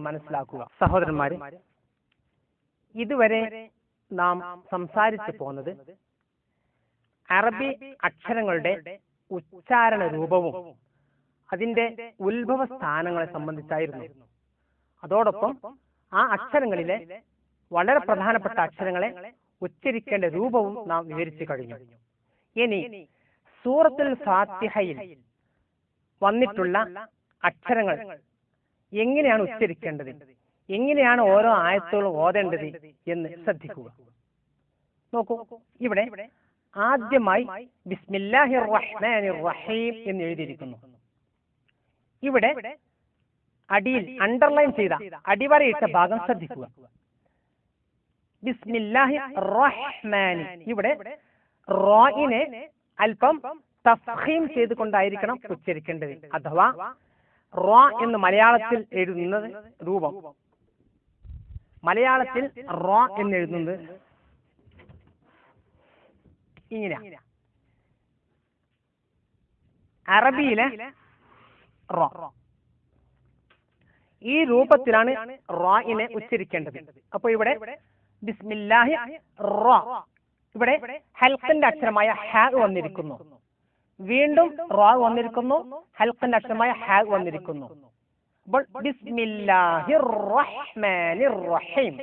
നിങ്ങൾ മനസ്സിലാക്കുക. സഹോദരന്മാരെ, ഇതുവരെ നാം സംസാരിച്ചു പോന്നത് അറബി അക്ഷരങ്ങളുടെ ഉച്ചാരണ രൂപവും അതിന്റെ ഉത്ഭവ സ്ഥാനങ്ങളെ സംബന്ധിച്ചായിരുന്നു. അതോടൊപ്പം ആ അക്ഷരങ്ങളിലെ വളരെ പ്രധാനപ്പെട്ട അക്ഷരങ്ങളെ ഉച്ചരിക്കേണ്ട രൂപവും നാം വിവരിച്ചു കഴിഞ്ഞു. ഇനി സൂറത്തുൽ ഫാത്തിഹയിൽ വന്നിട്ടുള്ള അക്ഷരങ്ങൾ എങ്ങനെയാണ് ഉച്ചരിക്കേണ്ടത്, എങ്ങനെയാണ് ഓരോ ആയത്തുകളും ഓതേണ്ടത് എന്ന് ശ്രദ്ധിക്കുക. നോക്കൂ, ഇവിടെ ആദ്യമായി ബിസ്മില്ലാഹിർ റഹ്മാനിർ റഹീം എന്ന് എഴുതിയിരിക്കുന്നു. ഇവിടെ അടിയിൽ അണ്ടർലൈൻ ചെയ്ത അടിവരയിട്ട ഭാഗം ശ്രദ്ധിക്കുക. ബിസ്മില്ലാഹി റഹ്മാനി, ഇവിടെ റോയിനെ അല്പം തഫ്ഖീം ചെയ്തുകൊണ്ടായിരിക്കണം ഉച്ചരിക്കേണ്ടത്. അഥവാ റോ എന്ന് മലയാളത്തിൽ എഴുതുന്നത് രൂപം, മലയാളത്തിൽ റോ എന്ന് എഴുതുന്നത് ഇങ്ങനെയാ. അറബിയിലെ റോ ഈ രൂപത്തിലാണ് റോയിനെ ഉച്ചരിക്കേണ്ടത്. അപ്പൊ ഇവിടെ ബിസ്മില്ലാഹി റോ, ഇവിടെ ഹൽഖിന്റെ അക്ഷരമായ ഹ വന്നിരിക്കുന്നു, വീണ്ടും റോ വന്നിരിക്കുന്നു, ഹൽഖിന്റെ അക്ഷരമായ ഹ വന്നിരിക്കുന്നു. അപ്പോൾ ബിസ്മില്ലാഹിർ റഹ്മാനിർ റഹീം.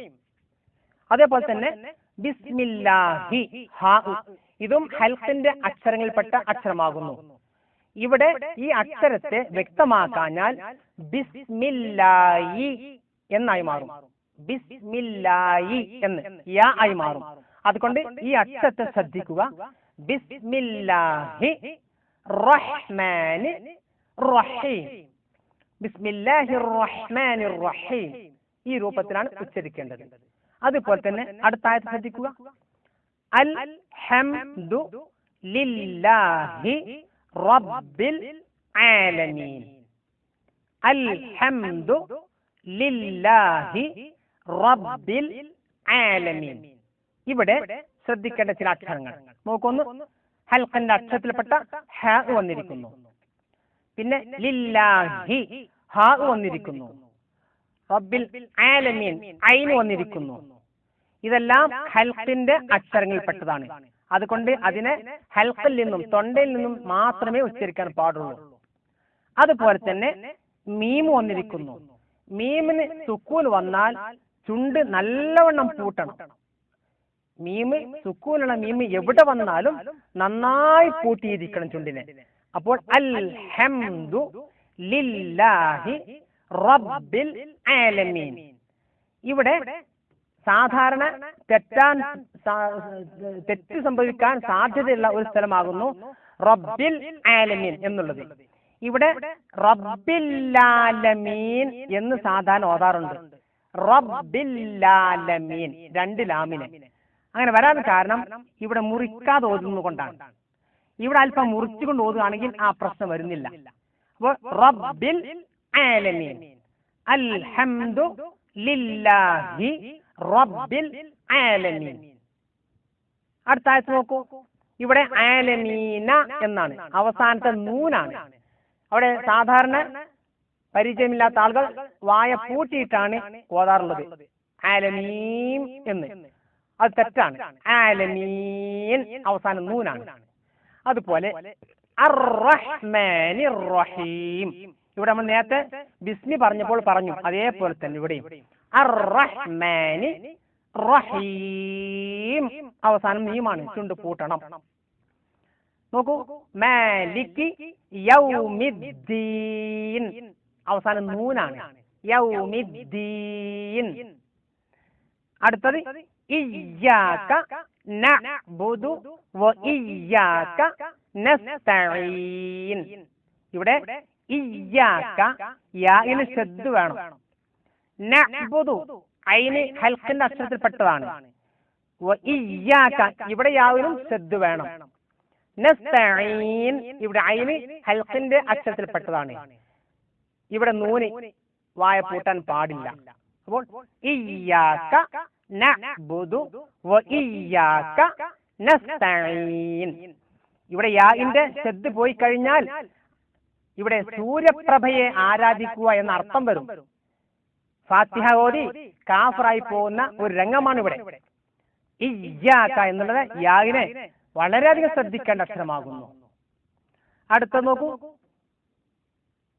അതേപോലെ തന്നെ ബിസ്മില്ലാഹി ഹ, ഇതും ഹൽഖിന്റെ അക്ഷരങ്ങളിൽപ്പെട്ട അക്ഷരമാകുന്നു. ഇവിടെ ഈ അക്ഷരത്തെ വ്യക്തമാക്കാഞ്ഞാൽ ബിസ്മില്ലാഹി എന്നായി മാറും, ബിസ്മില്ലാഹി എന്ന് യാ ആയി മാറും. അതുകൊണ്ട് ഈ അക്ഷരത്തെ ശ്രദ്ധിക്കുക. ബിസ്മില്ലാഹി റഹ്മാനി റഹീം, ബിസ്മില്ലാഹിർ റഹ്മാനിർ റഹീം, ഈ രൂപത്തിലാണ് ഉച്ചരിക്കേണ്ടത്. അതുപോലെ തന്നെ അടുത്ത ആയത്ത് ശ്രദ്ധിക്കുക. അൽ ഹംദു ലില്ലാഹി റബ്ബിൽ ആലമീൻ, അൽ ഹംദു ലില്ലാഹി റബ്ബിൽ ആലമീൻ. ഇവിടെ ശ്രദ്ധിക്കേണ്ട ചില അക്ഷരങ്ങൾ നോക്കൊന്ന്. ഹൽഖിന്റെ അക്ഷരത്തിൽപ്പെട്ട ഹ വന്നിരിക്കുന്നു, പിന്നെ ലില്ലാഹി ഹ വന്നിരിക്കുന്നു, റബ്ബിൽ ആലമീൻ ഐൻ വന്നിരിക്കുന്നു. ഇതെല്ലാം ഹൽഖിന്റെ അക്ഷരങ്ങളിൽപ്പെട്ടതാണ്. അതുകൊണ്ട് അതിനെ ഹൽഖിൽ നിന്നും തൊണ്ടയിൽ നിന്നും മാത്രമേ ഉച്ചരിക്കാൻ പാടുള്ളൂ. അതുപോലെ തന്നെ മീം വന്നിരിക്കുന്നു. മീമിന് സുക്കൂൻ വന്നാൽ ചുണ്ട് നല്ലവണ്ണം പൂട്ടണം. മീമ് സുക്കൂനുള്ള മീമ് എവിടെ വന്നാലും നന്നായി പൂട്ടിയിരിക്കണം ചുണ്ടിനെ. അപ്പോൾ അൽ ഹംദു ലില്ലാഹി റബ്ബിൽ ആലമീൻ. ഇവിടെ സാധാരണ തെറ്റ് സംഭവിക്കാൻ സാധ്യതയുള്ള ഒരു സ്ഥലമാകുന്നു റബ്ബിൽ ആലമീൻ എന്നുള്ളത്. ഇവിടെ റബ്ബില്ലാലമീൻ എന്ന് സാധാരണ ഓതാറുണ്ട്. റബ്ബില്ലാലമീൻ രണ്ട് ലാമിനെ അങ്ങനെ വരാൻ കാരണം ഇവിടെ മുറിക്കാതെ ഓതുന്നത് കൊണ്ടാണ്. ഇവിടെ അല്പം മുറിച്ചുകൊണ്ട് ഓതുകയാണെങ്കിൽ ആ പ്രശ്നം വരുന്നില്ല. അപ്പോൾ റബ്ബിൽ ആലമീൻ, അൽഹംദു ലില്ലാഹി റബ്ബിൽ ആലമീൻ. അടുത്ത ആയത്ത് നോക്കൂ. ഇവിടെ ആലമീന എന്നാണ്, അവസാനത്തെ നൂനാണ്. അവിടെ സാധാരണ പരിചയമില്ലാത്ത ആളുകൾ വായ പൂട്ടിയിട്ടാണ് ഓതാറുള്ളത് ആലമീൻ എന്ന്. അത് തെറ്റാണ്. ആലമീൻ അവസാനം നൂനാണ്. അതുപോലെ അർ-റഹ്മാനിർ റഹീം, ഇവിടെ നമ്മൾ നേരത്തെ ബിസ്മി പറഞ്ഞപ്പോൾ പറഞ്ഞു, അതേപോലെ തന്നെ ഇവിടെയും അർ-റഹ്മാനി റഹീം അവസാനം മീമാണ്, ചുണ്ട് പൂട്ടണം. നോക്കൂ. മാലികി യൗമിദ്ദീൻ അവസാനം നൂനാണ്, യൗമിദ്ദീൻ. അടുത്തത് ഇയ്യാക നഅ്ബുദു വ ഇയ്യാക നസ്തഈൻ. ഇവിടെ ഇയ്യാക യാഇന് ശദ്ദ് വേണം. നഅ്ബുദു ഐന് ഹൽഖിന്റെ അക്ഷരത്തിൽപ്പെട്ടതാണ്. വ ഇയ്യാക ഇവിടെ യാവിനും ശദ്ദ് വേണം. നസ്തഈൻ ഇവിടെ ഐന് ഹൽഖിന്റെ അക്ഷരത്തിൽപ്പെട്ടതാണ്. ഇവിടെ നൂന് വായ പൂട്ടാൻ പാടില്ല. അപ്പോൾ ഇയ്യാക നഅ്ബുദു വ ഇയ്യാക നസ്തഈൻ. ഇവിടെ യാഇന്റെ ശദ്ദ് പോയി കഴിഞ്ഞാൽ ഇവിടെ സൂര്യപ്രഭയെ ആരാധിക്കുക എന്ന അർത്ഥം വരും. ഫാത്തിഹ ഓതി കാഫറായി പോകുന്ന ഒരു രംഗമാണ് ഇവിടെ. ഇയ്യാക എന്നുള്ളത് യാവിനെ വളരെയധികം ശ്രദ്ധിക്കേണ്ട അക്ഷരമാകുന്നു. അടുത്ത നോക്കൂ,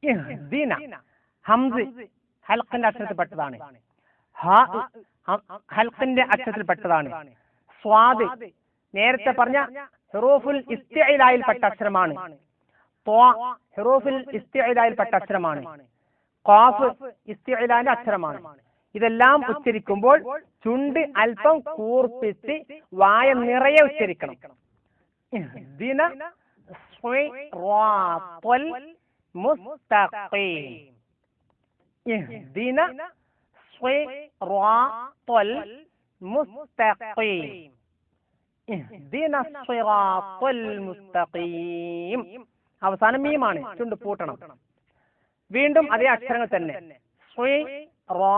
ഇഹ്ദിന. ഹംസ് ഹൽഖിന്റെ അക്ഷരത്തിൽപ്പെട്ടതാണ്. ഹാ ഹൽഖിന്റെ അക്ഷരത്തിൽപ്പെട്ടതാണ്. സ്വാദ് നേരത്തെ പറഞ്ഞ ഹുറൂഫുൽ ഇസ്തിഇലായിൽപ്പെട്ട അക്ഷരമാണ്. ത്വാ ഹുറൂഫുൽ ഇസ്തിഇലായിൽപ്പെട്ട അക്ഷരമാണ്. ഖാഫ് ഇസ്തിഇലാന്റെ അക്ഷരമാണ്. ഇതെല്ലാം ഉച്ചരിക്കുമ്പോൾ ചുണ്ട് അല്പം കൂർപ്പിച്ച് വായ നിറയെ ഉച്ചരിക്കണം. ഇഹ്ദിന സിറാത്തൽ മുസ്തഖീം. ഇഹ്ദിന സിറാത്തൽ മുസ്തഖീം. ഇഹ്ദിന സിറാത്തൽ മുസ്തഖീം. അവസാനം മീമാണ്, ചുണ്ട് പൂട്ടണം. വീണ്ടും അതേ അക്ഷരങ്ങൾ തന്നെ. സിറാത്തല്ലസീന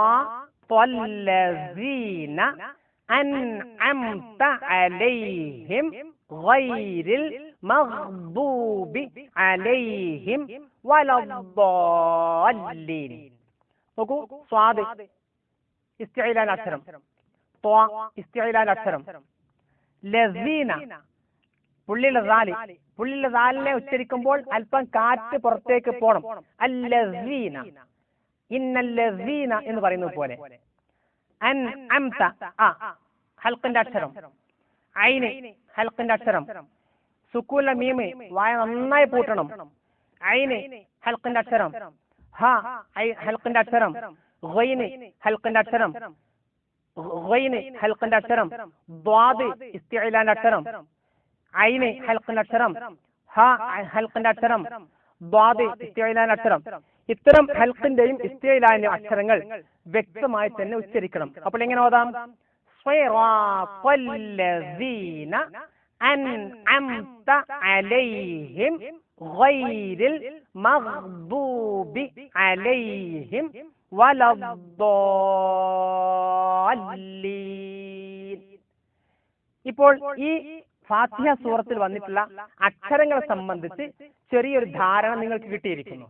അൻഅംത അലൈഹിം ഗൈരിൽ മഗ്ദൂബി അലൈഹിം വലദ്ദാല്ലീൻ. നോക്കൂ, സ്വാദ് ഇസ്തിഇലാൻ അക്ഷരം, ത്വാ ഇസ്തിഇലാൻ അക്ഷരം, ലസീന പുള്ളിയുള്ള ദാലിനെ ഉച്ചരിക്കുമ്പോൾ അല്പം കാറ്റ് പുറത്തേക്ക് പോകണം. അല്ലസീന, ഇന്നല്ലസീന എന്ന് പറയുന്നത് പോലെ. അൻഅംത ഹൽഖിന്റെ അക്ഷരം, ഐന് ഹൽഖിന്റെ അക്ഷരം, സുക്കൂല മീമ് വായ നന്നായി പൂട്ടണം. ഐന് ഹൽഖിന്റെ അക്ഷരം, ഹ ഹൽഖിന്റെ അക്ഷരം, ഗൈന് ഹൽഖിന്റെ അക്ഷരം, ഗൈന് ഹൽഖിന്റെ അക്ഷരം, ദ്വാദ് ഇസ്തിഇലാന്റെ അക്ഷരം, ഐന് ഹൽഖിന്റെ അക്ഷരം, ഹ ഹൽഖിന്റെ അക്ഷരം, ദ്വാദ് ഇസ്തിഇലാന്റെ അക്ഷരം. ഇത്തരം ഹൽഖിന്റെയും ഇസ്തിഇലാന്റെയും അക്ഷരങ്ങൾ വ്യക്തമായി തന്നെ ഉച്ചരിക്കണം. അപ്പോൾ എങ്ങനെ ഓതാം? സിറാത്തല്ലസീന അൻഅംത അലൈഹിം ഗൈരിൽ മഗ്ദൂബി അലൈഹിം വലദ്ദാല്ലീൻ. ഇപ്പോൾ ഈ ഫാത്തിഹ സൂറത്തിൽ വന്നിട്ടുള്ള അക്ഷരങ്ങളെ സംബന്ധിച്ച് ചെറിയൊരു ധാരണ നിങ്ങൾക്ക് കിട്ടിയിരിക്കുന്നു.